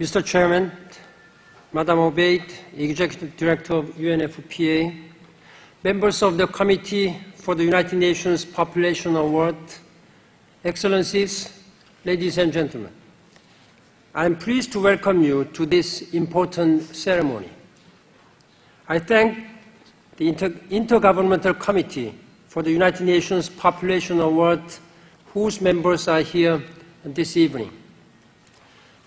Mr. Chairman, Madam Obeid, Executive Director of UNFPA, members of the Committee for the United Nations Population Award, Excellencies, ladies and gentlemen, I am pleased to welcome you to this important ceremony. I thank the Intergovernmental Committee for the United Nations Population Award, whose members are here this evening.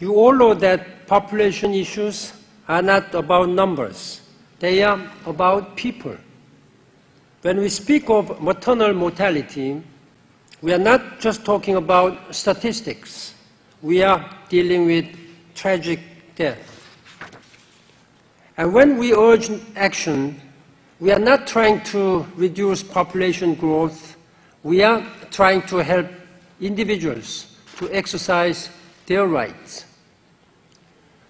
You all know that population issues are not about numbers. They are about people. When we speak of maternal mortality, we are not just talking about statistics. We are dealing with tragic death. And when we urge action, we are not trying to reduce population growth. We are trying to help individuals to exercise their rights.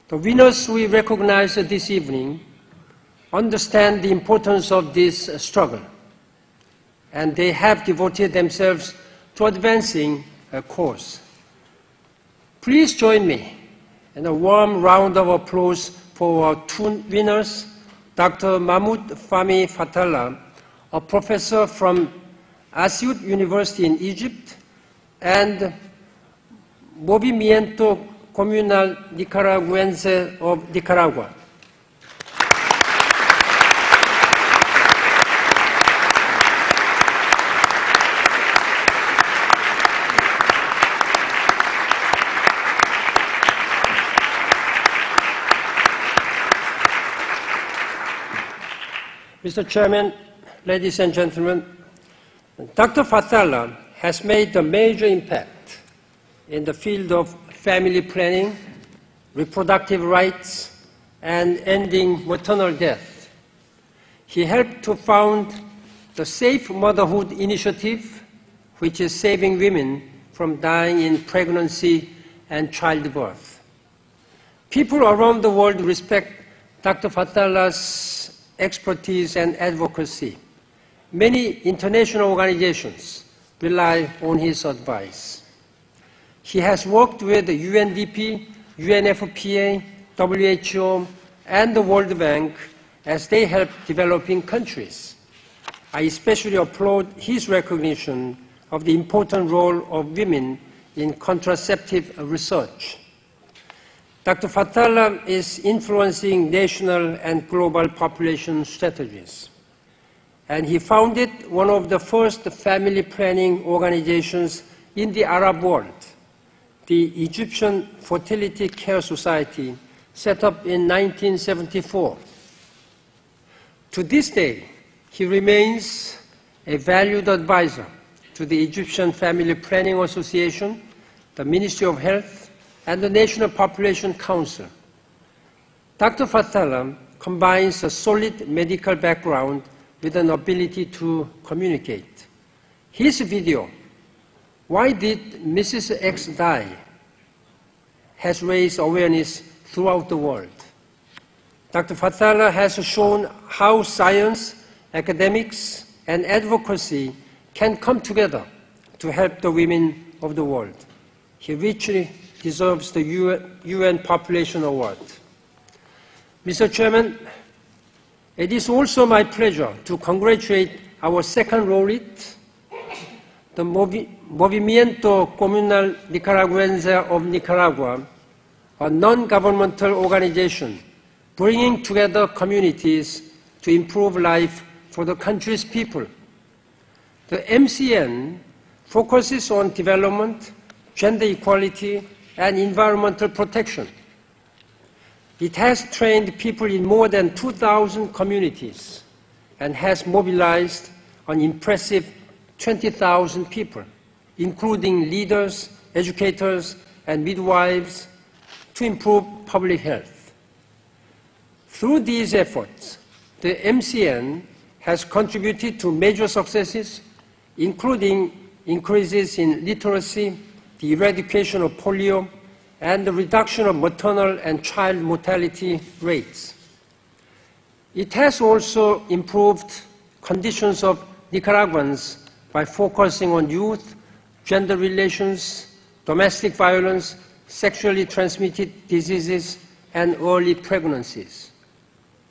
The winners we recognize this evening understand the importance of this struggle, and they have devoted themselves to advancing a cause. Please join me in a warm round of applause for our two winners, Dr. Mahmoud Fahmy Fatallah, a professor from Asyut University in Egypt, and Movimiento Comunal Nicaraguense of Nicaragua. Mr. Chairman, ladies and gentlemen, Dr. Fatallah has made a major impact in the field of family planning, reproductive rights, and ending maternal death. He helped to found the Safe Motherhood Initiative, which is saving women from dying in pregnancy and childbirth. People around the world respect Dr. Fatallah's expertise and advocacy. Many international organizations rely on his advice. He has worked with the UNDP, UNFPA, WHO, and the World Bank as they help developing countries. I especially applaud his recognition of the important role of women in contraceptive research. Dr. Fatallah is influencing national and global population strategies, and he founded one of the first family planning organizations in the Arab world, the Egyptian Fertility Care Society, set up in 1974. To this day, he remains a valued advisor to the Egyptian Family Planning Association, the Ministry of Health, and the National Population Council. Dr. Fatallah combines a solid medical background with an ability to communicate. His video, "Why Did Mrs. X Die?" has raised awareness throughout the world. Dr. Fatallah has shown how science, academics, and advocacy can come together to help the women of the world. He richly deserves the UN Population Award. Mr. Chairman, it is also my pleasure to congratulate our second laureate, the Movimiento Comunal Nicaraguense of Nicaragua, a non-governmental organization bringing together communities to improve life for the country's people. The MCN focuses on development, gender equality, and environmental protection. It has trained people in more than 2,000 communities and has mobilized an impressive 20,000 people, including leaders, educators, and midwives, to improve public health. Through these efforts, the MCN has contributed to major successes, including increases in literacy, the eradication of polio, and the reduction of maternal and child mortality rates. It has also improved conditions of Nicaraguans by focusing on youth, gender relations, domestic violence, sexually transmitted diseases, and early pregnancies.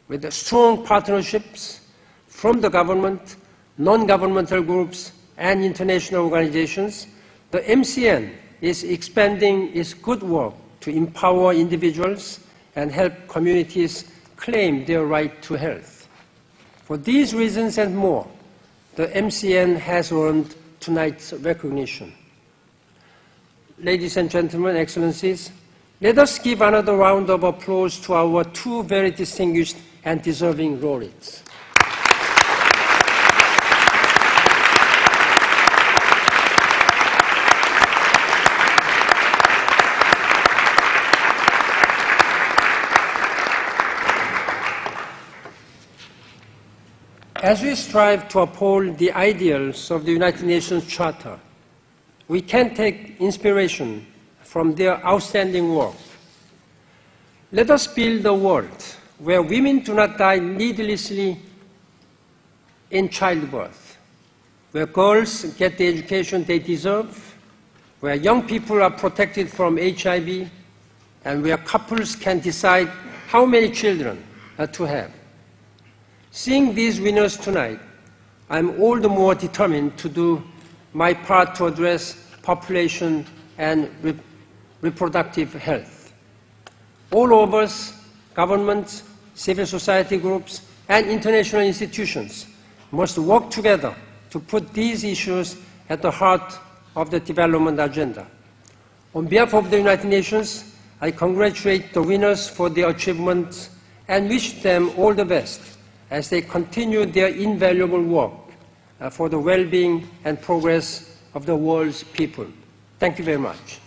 With strong partnerships from the government, non-governmental groups, and international organizations, the MCN is expanding its good work to empower individuals and help communities claim their right to health. For these reasons and more, the MCN has earned tonight's recognition. Ladies and gentlemen, Excellencies, let us give another round of applause to our two very distinguished and deserving laureates. As we strive to uphold the ideals of the United Nations Charter, we can take inspiration from their outstanding work. Let us build a world where women do not die needlessly in childbirth, where girls get the education they deserve, where young people are protected from HIV, and where couples can decide how many children to have. Seeing these winners tonight, I'm all the more determined to do my part to address population and reproductive health. All of us, governments, civil society groups, and international institutions must work together to put these issues at the heart of the development agenda. On behalf of the United Nations, I congratulate the winners for their achievements and wish them all the best as they continue their invaluable work for the well-being and progress of the world's people. Thank you very much.